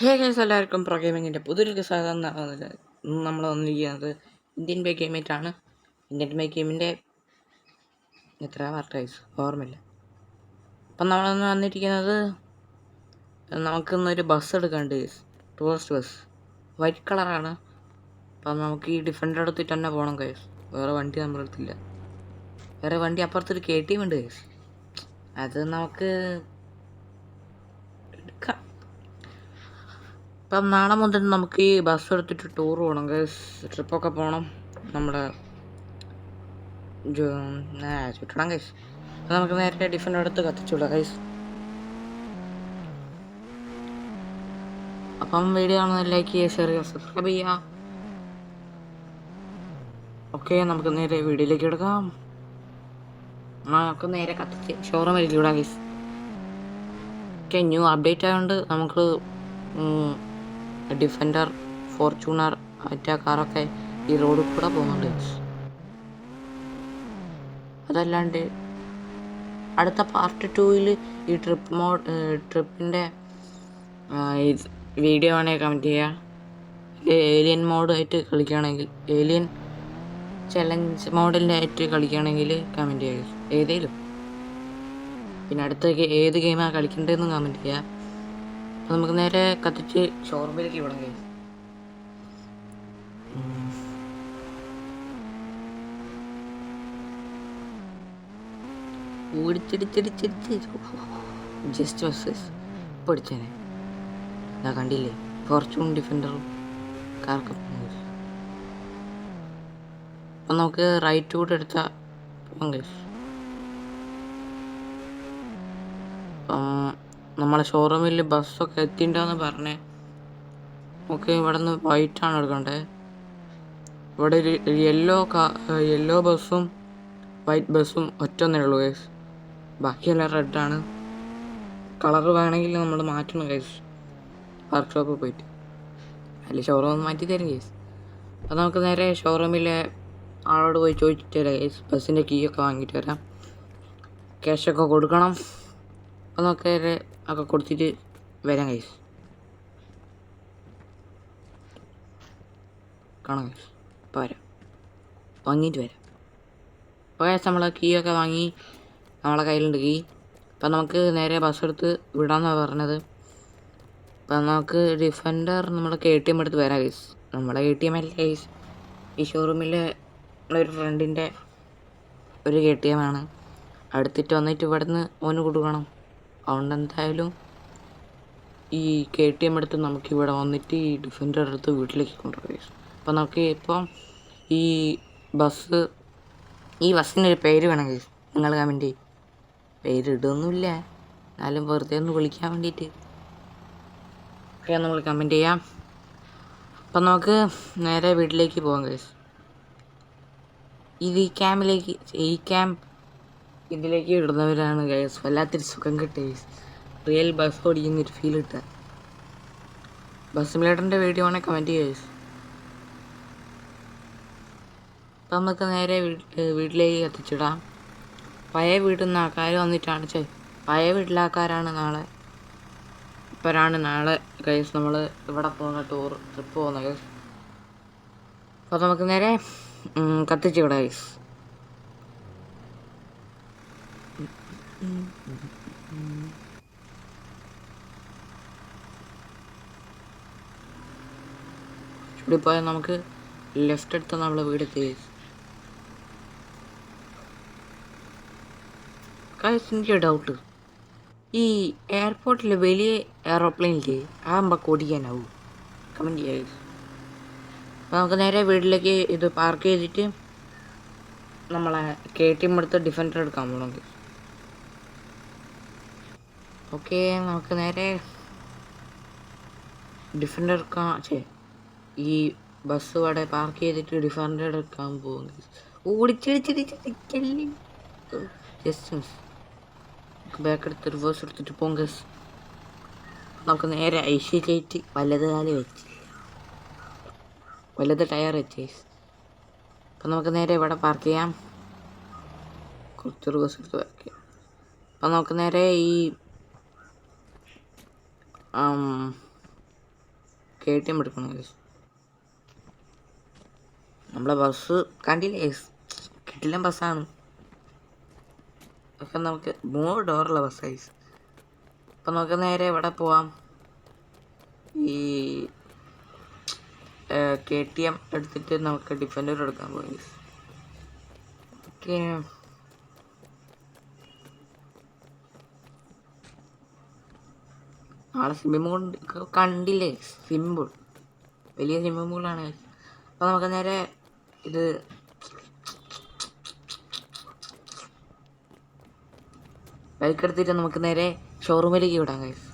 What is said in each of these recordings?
Hey guys, എല്ലാവർക്കും pro ഗെയിമിങ്ങിൻ്റെ പുതിയൊരു സാധനം നമ്മൾ വന്നിരിക്കുന്നത് ഇന്ത്യൻ ബൈക്ക് ഗെയിമേറ്റാണ്. ഇന്ത്യൻ ബൈക്ക് ഗെയിമിൻ്റെ എത്ര വർട്ടൈസ് ഓർമ്മയില്ല. അപ്പം നമ്മളൊന്ന് വന്നിരിക്കുന്നത്, നമുക്കിന്നൊരു ബസ് എടുക്കാണ്ട്, ടൂറിസ്റ്റ് ബസ്, വൈറ്റ് കളറാണ്. അപ്പം നമുക്ക് ഈ ഡിഫൻഡർ എടുത്തിട്ട് തന്നെ പോകണം ഗൈസ്. വേറെ വണ്ടി നമ്മളെടുത്തില്ല. വേറെ വണ്ടി അപ്പുറത്തൊരു KTM ഉണ്ട് ഗൈസ്, അത് നമുക്ക് എടുക്കാം. ഇപ്പം നാളെ മുതൽ നമുക്ക് ഈ ബസ് എടുത്തിട്ട് ടൂർ പോകണം ഗൈസ്, ട്രിപ്പൊക്കെ പോകണം. നമ്മുടെ ചുറ്റണം ഗൈസ്. അപ്പം നമുക്ക് നേരത്തെ ഡിഫൻഡർ എടുത്ത് കത്തിച്ചുവിടാം ഗൈസ്. അപ്പം വീഡിയോ കാണുന്ന ലൈക്ക് ചെയ്യുക, ഷെയർ ചെയ്യുക, സബ്സ്ക്രൈബ് ചെയ്യുക. ഓക്കെ, നമുക്ക് നേരെ വീഡിയോയിലേക്ക് എടുക്കാം. നമുക്ക് നേരെ കത്തിച്ച് ഷോറൂമിലേക്ക് വിടാം ഗൈസ്. ഓക്കെ, ന്യൂ അപ്ഡേറ്റ് ആയതുകൊണ്ട് നമുക്ക് ഡിഫൻഡർ, ഫോർച്യൂണർ മറ്റേ കാറൊക്കെ ഈ റോഡിൽ കൂടെ പോകുന്നുണ്ട്. അതല്ലാണ്ട് അടുത്ത പാർട്ട് 2-ൽ ഈ ട്രിപ്പിൻ്റെ വീഡിയോ ആണെങ്കിൽ കമൻറ്റ് ചെയ്യുക. ഏലിയൻ മോഡായിട്ട് കളിക്കുകയാണെങ്കിൽ, ഏലിയൻ ചലഞ്ച് മോഡലിൻ്റെ ആയിട്ട് കളിക്കുകയാണെങ്കിൽ കമൻറ്റ് ചെയ്യുക, ഏതെങ്കിലും. പിന്നെ അടുത്ത ഏത് ഗെയിമാണ് കളിക്കേണ്ടതെന്ന് കമൻറ്റ് ചെയ്യുക. അപ്പോൾ നമുക്ക് നേരെ കത്തിച്ച് ഷോറൂമിലേക്ക് വിടാം കഴിയും. ഓടിച്ചിടിച്ചിടിച്ചിടിച്ച് ജസ്റ്റ് ബസ്സസ് പഠിച്ചേനെ. ഇതാ കണ്ടില്ലേ, ഫോർച്യൂൺ ഡിഫൻഡറും കാർക്ക്. അപ്പം നമുക്ക് റൈറ്റ് റൂട്ട് എടുത്താൽ പോകാം ഗൈസ്. അപ്പം നമ്മളെ ഷോറൂമിൽ ബസ്സൊക്കെ എത്തിയിട്ടുണ്ടെന്ന് പറഞ്ഞേ. നമുക്ക് ഇവിടെ നിന്ന് വൈറ്റാണ് എടുക്കേണ്ടത്. ഇവിടെ ഒരു യെല്ലോ ബസ്സും വൈറ്റ് ബസ്സും ഒറ്റൊന്നേ ഉള്ളൂ ഗൈസ്. ബാക്കിയെല്ലാം റെഡാണ്. കളറ് വേണമെങ്കിൽ നമ്മൾ മാറ്റണം ഗൈസ്, വർക്ക്ഷോപ്പിൽ പോയിട്ട്. അതിൽ ഷോറൂം മാറ്റി തരും ഗൈസ്. അപ്പോൾ നമുക്ക് നേരെ ഷോറൂമിലെ ആളോട് പോയി ചോദിച്ചിട്ട് വരാം ഗൈസ്. ബസ്സിൻ്റെ കീ ഒക്കെ വാങ്ങിയിട്ട് വരാം, ക്യാഷൊക്കെ കൊടുക്കണം. അപ്പോൾ നമുക്ക് ഒക്കെ കൊടുത്തിട്ട് വരാം ഗൈസ്. കാണാം ഗൈസ്, ഇപ്പോൾ വരാം, വാങ്ങിയിട്ട് വരാം. അപ്പോൾ ഗൈസ് നമ്മൾ കീ ഒക്കെ വാങ്ങി, നമ്മളെ കയ്യിലുണ്ട് കീ. അപ്പം നമുക്ക് നേരെ ബസ് എടുത്ത് വിടാമെന്നാണ് പറഞ്ഞത്. അപ്പം നമുക്ക് ഡിഫൻഡർ നമ്മുടെ KTM എടുത്ത് വരാം ഗൈസ്. നമ്മുടെ KTM അല്ല ഗൈസ്, ഈ ഷോറൂമിലെ ഒരു ഫ്രണ്ടിൻ്റെ ഒരു KTM ആണ്. അടുത്തിട്ട് വന്നിട്ട് ഇവിടെ നിന്ന് ഓന് കൊടുക്കണം. അതുകൊണ്ട് എന്തായാലും ഈ KTM എടുത്ത് നമുക്കിവിടെ വന്നിട്ട് ഈ ഡിഫൻഡർ എടുത്ത് വീട്ടിലേക്ക് കൊണ്ടുപോകാം ഗൈസ്. അപ്പം നമുക്ക് ഇപ്പം ഈ ബസ്സിനൊരു പേര് വേണം ഗൈസ്. നിങ്ങൾ കമൻറ്റ് ചെയ്യും. പേരിടൊന്നുമില്ല, എന്നാലും വെറുതെ ഒന്ന് വിളിക്കാൻ വേണ്ടിയിട്ട് ഒക്കെ നമ്മൾ കമൻറ്റ് ചെയ്യാം. അപ്പം നമുക്ക് നേരെ വീട്ടിലേക്ക് പോകാം ഗൈസ്. ഈ ക്യാം ഇതിലേക്ക് ഇടുന്നവരാണ് ഗൈസ് വല്ലാത്തൊരു സുഖം കിട്ടുക ഗൈസ്. റിയൽ ബസ് ഓടിക്കുന്നൊരു ഫീൽ കിട്ടുക. ബസ് സിമുലേറ്ററിൻ്റെ വീഡിയോ ആണെങ്കിൽ കമൻറ്റ് ചെയ്യുക ഗൈസ്. അപ്പം നമുക്ക് നേരെ വീട്ടിലേക്ക് എത്തിച്ചിടാം. പഴയ വീട്ടിൽ നിന്ന് ആൾക്കാർ വന്നിട്ടാണ് പഴയ വീട്ടിലെ ആൾക്കാരാണ് നാളെ ഗൈസ് നമ്മൾ ഇവിടെ പോകുന്ന ട്രിപ്പ് പോകുന്ന ഗൈസ്. അപ്പോൾ നമുക്ക് നേരെ കത്തിച്ച് വിടാം ഗൈസ്. ഇവിടെ പോയാൽ നമുക്ക് ലെഫ്റ്റ് എടുത്ത് നമ്മളെ വീടെത്തി ഗൈസ്. എനിക്ക് ഡൗട്ട്, ഈ എയർപോർട്ടിൽ വലിയ എയറോപ്ലെയിനില്ലേ ആകുമ്പോൾ ഓടിക്കാനാവും? കമൻറ്റ് ചെയ്യുക. അപ്പോൾ നമുക്ക് നേരെ വീട്ടിലേക്ക് ഇത് പാർക്ക് ചെയ്തിട്ട് നമ്മളെ KTM എടുത്ത് ഡിഫൻഡർ എടുക്കാൻ പോകണം. ഓക്കെ, നമുക്ക് നേരെ ഡിഫൻഡർ എടുക്കാൻ ഈ ബസ് ഇവിടെ പാർക്ക് ചെയ്തിട്ട് ഡിഫൻഡർ എടുക്കാൻ പോകുന്നത്. ഓടിച്ചിടിച്ചിടിച്ചിടിക്കല്ലേ, ജസ്റ്റ് ബാക്ക് എടുത്ത് റിവേഴ്സ് എടുത്തിട്ട് പോകും ഗൈസ്. നമുക്ക് നേരെ ഐസി കയറ്റി വലത് ടയർ വെച്ച്. അപ്പം നമുക്ക് നേരെ ഇവിടെ പാർക്ക് ചെയ്യാം, കുറച്ച് റിവേഴ്സ് എടുത്ത് പാർക്ക് ചെയ്യാം. അപ്പം നമുക്ക് നേരെ ഈ KTM എടുക്കണം ഗൈസ്. നമ്മളെ ബസ് കണ്ടില്ലേ ഗൈസ്, കിട്ടില്ല ബസ്സാണ്. അപ്പം നമുക്ക് 3 ഡോറുള്ള ബസ് ഗൈസ്. അപ്പം നമുക്ക് നേരെ എവിടെ പോവാം? ഈ KTM എടുത്തിട്ട് നമുക്ക് ഡിഫൻഡർ എടുക്കാൻ പോയി ഗൈസ്. ഓക്കെ, നാളെ സ്വിമ്മിംഗ് പൂൾ കണ്ടില്ലേ? സിമ്പിൾ, വലിയ സ്വിമ്മിംഗ് പൂളാണ്. അപ്പോൾ നമുക്ക് നേരെ ഇത് ബൈക്ക് എടുത്തിട്ട് നമുക്ക് നേരെ ഷോറൂമിലേക്ക് വിടാം ഗൈസ്.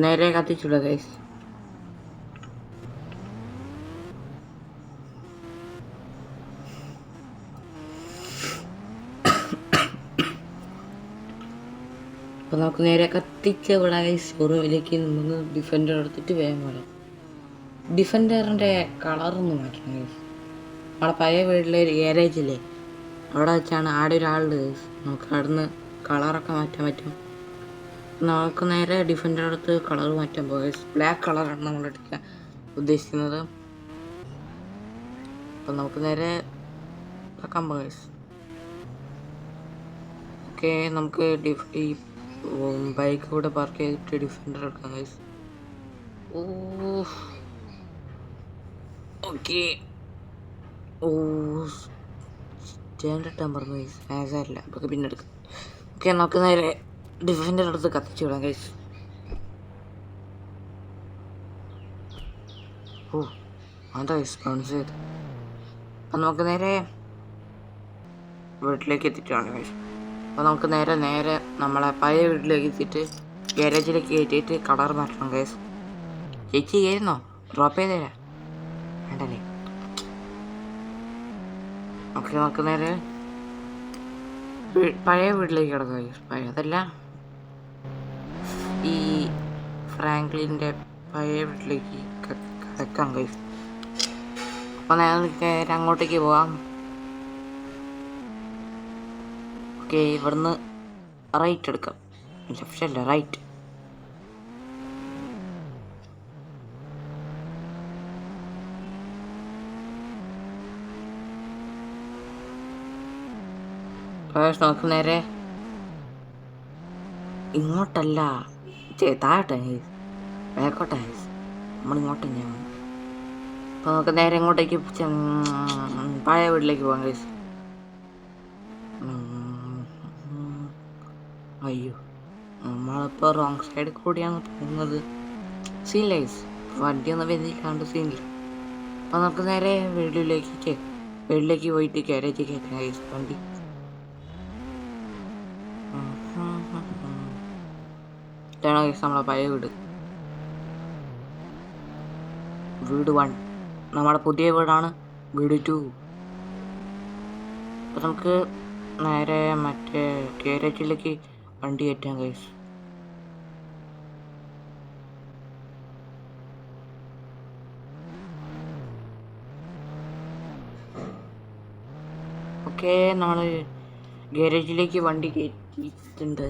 നേരെ കത്തിച്ചുള്ള ഗൈസ്. അപ്പോൾ നമുക്ക് നേരെ കത്തിച്ച ഇവിടെ ഗൈസ് ഷോറൂമിലേക്ക് നമുക്ക് ഡിഫൻഡർ എടുത്തിട്ട് വേഗം വരാം. ഡിഫൻഡറിൻ്റെ കളറൊന്നും മാറ്റണം ഗൈസ്. നമ്മളെ പഴയ വീട്ടിലെ ഒരു ഗാരേജില്ലേ, അവിടെ വെച്ചാണ് ആടെ ഒരാളുണ്ട് ഗൈസ്. നമുക്ക് അവിടുന്ന് കളറൊക്കെ മാറ്റാൻ പറ്റും. നമുക്ക് നേരെ ഡിഫൻഡർ എടുത്ത് കളർ മാറ്റാൻ പോകും. ബ്ലാക്ക് കളറാണ് നമ്മൾ എടുക്കാൻ ഉദ്ദേശിക്കുന്നത്. അപ്പം നമുക്ക് നേരെ ആക്കാൻ പോകാം. ഓക്കെ, നമുക്ക് ഈ ബൈക്ക് കൂടെ പാർക്ക് ചെയ്തിട്ട് ഡിഫൻഡർ എടുക്കാം ഗൈസ്. ഓക്കെ, സ്റ്റാൻഡ് പറഞ്ഞു ഗൈസ്, ആസാരില്ല, നമുക്ക് പിന്നെ എടുക്കാം. ഓക്കെ, നമുക്ക് നേരെ ഡിഫൻഡർ അടുത്ത് കത്തിച്ചു വിടാം ഗൈസ്. അതാ ഗൈസ് ബൗൺസ് ചെയ്ത്. അപ്പം നമുക്ക് നേരെ വീട്ടിലേക്ക് എത്തിയിട്ടാണ് ഗൈസ്. അപ്പോൾ നമുക്ക് നേരെ നമ്മളെ പഴയ വീട്ടിലേക്ക് എത്തിയിട്ട് ഗാരേജിലേക്ക് കയറ്റിയിട്ട് കളർ മാറ്റണം ഗൈസ്. ചേച്ചി കയറുന്നോ? ഡ്രോപ്പ് ചെയ്ത് തരാം, വേണ്ടല്ലേ? ഓക്കെ, നമുക്ക് നേരെ പഴയ വീട്ടിലേക്ക് കിടക്കാം ഗൈസ്. പഴയതല്ല, ഈ ഫ്രാങ്ക്ലിൻ്റെ പഴയ വീട്ടിലേക്ക് കിടക്കാം ഗൈസ്. അപ്പോൾ നേരെ അങ്ങോട്ടേക്ക് പോവാം. ഓക്കെ, ഇവിടുന്ന് റൈറ്റ് എടുക്കാം, ലെഫ്റ്റ് അല്ല റൈറ്റ്. നമുക്ക് നേരെ ഇങ്ങോട്ടല്ല, താഴോട്ടെ ബാക്കോട്ടെ, നമ്മളിങ്ങോട്ട് തന്നെയാണ്. അപ്പോൾ നമുക്ക് നേരെ ഇങ്ങോട്ടേക്ക് പഴയ വീട്ടിലേക്ക് പോകാം ഗൈസ്. അയ്യോ, നമ്മളിപ്പോൾ റോങ് സൈഡിൽ കൂടിയാണ് പോകുന്നത്. സീനില്ല ഗൈസ്, വണ്ടിയൊന്നും വെന്തില്ലാണ്ട് സീനില്ല. അപ്പോൾ നമുക്ക് നേരെ വീട്ടിലേക്ക് പോയിട്ട് ഗാരേജിൽ കയറ്റാം ഗൈസ് വണ്ടി. ഇതാണ് ഗൈസ് നമ്മളെ പഴയ വീട് 1. നമ്മുടെ പുതിയ വീടാണ് വീട് 2. അപ്പോൾ നമുക്ക് നേരെ മറ്റേ ഗാരേജിലേക്ക് വണ്ടി കയറ്റാം ഗൈസ്. ഓക്കെ, നമ്മൾ ഗാരേജിലേക്ക് വണ്ടി കയറ്റിയിട്ടുണ്ട്.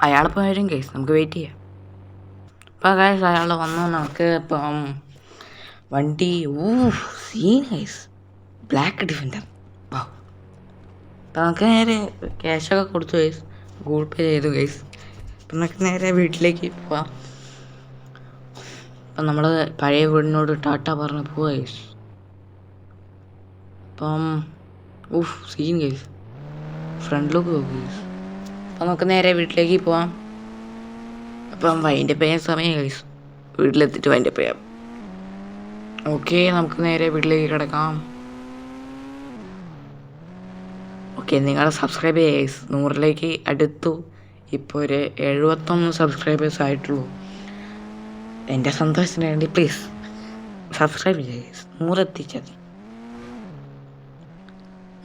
അയാളിപ്പോൾ വരും ഗൈസ്, നമുക്ക് വെയിറ്റ് ചെയ്യാം. അപ്പോൾ ഗൈസ് അയാൾ വന്നു. നമുക്ക് ഇപ്പം വണ്ടി സീൻ ഗൈസ്, ബ്ലാക്ക് ഡിഫൻഡർ. വാ, അപ്പം നമുക്ക് നേരെ ക്യാഷൊക്കെ കൊടുത്തു ഗൈസ്, ഗൂഗിൾ പേ ചെയ്തു ഗൈസ്. അപ്പം നമുക്ക് നേരെ വീട്ടിലേക്ക് പോവാം. അപ്പം നമ്മൾ പഴയ വീടിനോട് ടാറ്റ പറഞ്ഞ് പോവാ ഗൈസ്. അപ്പം സീൻ ഗൈസ്, ഫ്രണ്ട് ലുക്ക് പോകും ഗൈസ്. അപ്പം നമുക്ക് നേരെ വീട്ടിലേക്ക് പോവാം. അപ്പം വൈൻഡപ്പ് ചെയ്യാൻ സമയം ഗൈസ്, വീട്ടിലെത്തിയിട്ട് വൈൻഡപ്പ് ചെയ്യാം. ഓക്കെ, നമുക്ക് നേരെ വീട്ടിലേക്ക് കിടക്കാം. ഓക്കെ, നിങ്ങൾ സബ്സ്ക്രൈബ് ചെയ്യുക ഗൈസ്. 100ലേക്ക് അടുത്തു. ഇപ്പോൾ ഒരു 71 സബ്സ്ക്രൈബേഴ്സ് ആയിട്ടുള്ളൂ. എൻ്റെ സന്തോഷത്തിന് വേണ്ടി പ്ലീസ് സബ്സ്ക്രൈബ് ചെയ്യുക ഗൈസ്. 100 എത്തിച്ചാൽ മതി,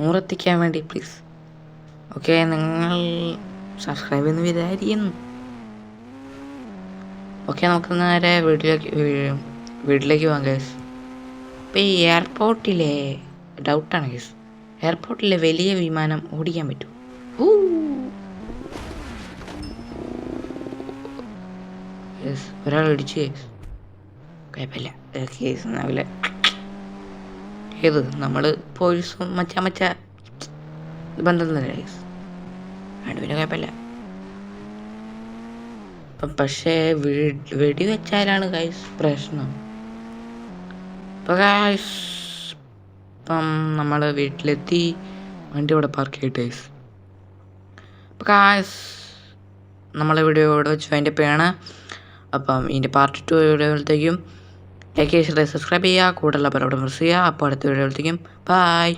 100 എത്തിക്കാൻ വേണ്ടി പ്ലീസ്. ഓക്കെ, നിങ്ങൾ സബ്സ്ക്രൈബ് ചെയ്യുന്ന വിചാരിക്കുന്നു. ഓക്കെ, നമുക്ക് നേരെ വീട്ടിലേക്ക് പോകാം ഗൈസ്. ഇപ്പം ഈ എയർപോർട്ടിലെ ഡൗട്ടാണ് ഗൈസ്, എയർപോർട്ടിലെ വലിയ വിമാനം ഓടിക്കാൻ പറ്റും? ഒരാൾ ഇടിച്ചു ഗൈസ്. കുഴപ്പമില്ല കേസ് രാവിലെ ഏത് നമ്മൾ പോലീസും മച്ച ബന്ധം തന്നെ ഗൈസ്, അതുകൊണ്ട് പിന്നെ കുഴപ്പമില്ല. പക്ഷേ വെടിവെച്ചാലാണ് ഗൈസ് പ്രശ്നം. ഇപ്പം ഗൈസ് ഇപ്പം നമ്മൾ വീട്ടിലെത്തി, വണ്ടി ഇവിടെ പാർക്ക് ചെയ്തിട്ട് ഗൈസ്. അപ്പം ഗൈസ് നമ്മളെ വീഡിയോ ഇവിടെ വെച്ച് അതിൻ്റെ പേണ്. അപ്പം ഇതിൻ്റെ പാർട്ട് 2 വീഡിയോകളത്തേക്കും ലൈക്ക് ചെയ്യുക, സബ്സ്ക്രൈബ് ചെയ്യുക, കൂടുതലുള്ള ബെൽ ബട്ടൺ പ്രസ് ചെയ്യുക. അപ്പോൾ അടുത്ത വീഡിയോകളത്തേക്കും ബൈ.